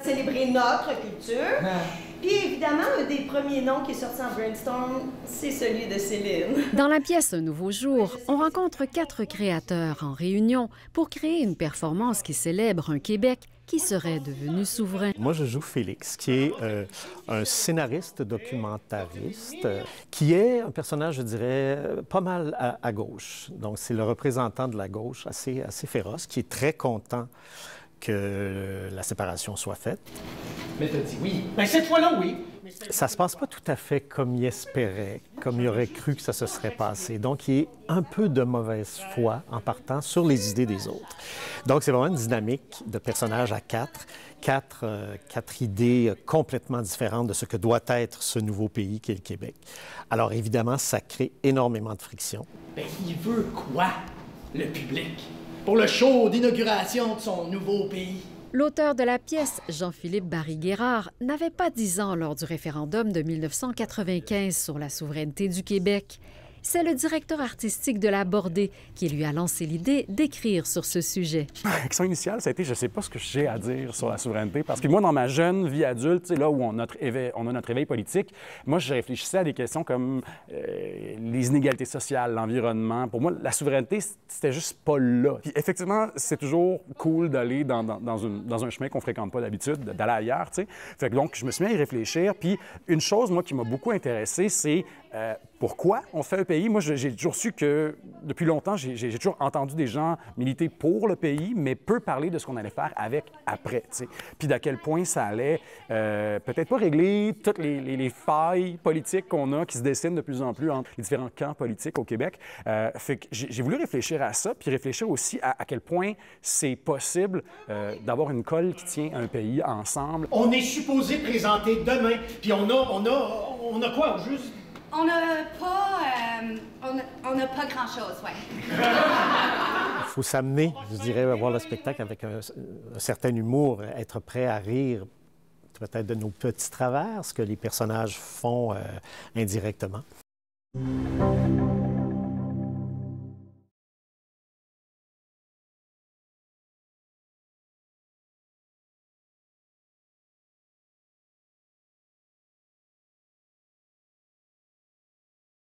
Célébrer notre culture. Puis évidemment, un des premiers noms qui est sorti en brainstorm, c'est celui de Céline. Dans la pièce Un nouveau jour, on rencontre 4 créateurs en réunion pour créer une performance qui célèbre un Québec qui serait devenu souverain. Moi, je joue Félix, qui est un scénariste documentariste, qui est un personnage, je dirais, pas mal à gauche. Donc, c'est le représentant de la gauche assez féroce, qui est très content que la séparation soit faite. Mais t'as dit oui. Bien, cette fois-là, oui. Ça se passe pas tout à fait comme il espérait, comme il aurait cru que ça se serait passé. Donc, il est un peu de mauvaise foi en partant sur les idées des autres. Donc, c'est vraiment une dynamique de personnages à quatre idées complètement différentes de ce que doit être ce nouveau pays qu'est le Québec. Alors, évidemment, ça crée énormément de friction. Bien, il veut quoi, le public, pour le show d'inauguration de son nouveau pays? L'auteur de la pièce, Jean-Philippe Barry-Guérard, n'avait pas 10 ans lors du référendum de 1995 sur la souveraineté du Québec. C'est le directeur artistique de La Bordée qui lui a lancé l'idée d'écrire sur ce sujet. Ma réaction initiale, ça a été « je sais pas ce que j'ai à dire sur la souveraineté ». Parce que moi, dans ma jeune vie adulte, là où on a notre éveil politique, moi, je réfléchissais à des questions comme les inégalités sociales, l'environnement. Pour moi, la souveraineté, c'était juste pas là. Puis effectivement, c'est toujours cool d'aller dans un chemin qu'on fréquente pas d'habitude, d'aller ailleurs, tu sais. Fait que donc, je me suis mis à y réfléchir. Puis une chose, moi, qui m'a beaucoup intéressé, c'est pourquoi on fait un pays. Moi, j'ai toujours su que, depuis longtemps, j'ai toujours entendu des gens militer pour le pays, mais peu parler de ce qu'on allait faire avec après, tu sais. Puis d'à quel point ça allait peut-être pas régler toutes les failles politiques qu'on a, qui se dessinent de plus en plus entre les différents camps politiques au Québec. Fait que j'ai voulu réfléchir à ça, puis réfléchir aussi à quel point c'est possible d'avoir une colle qui tient un pays ensemble. On est supposé présenter demain, puis on a quoi, juste? On n'a pas grand-chose, ouais. Il faut s'amener, je dirais, à voir le spectacle avec un certain humour, être prêt à rire peut-être de nos petits travers, ce que les personnages font indirectement.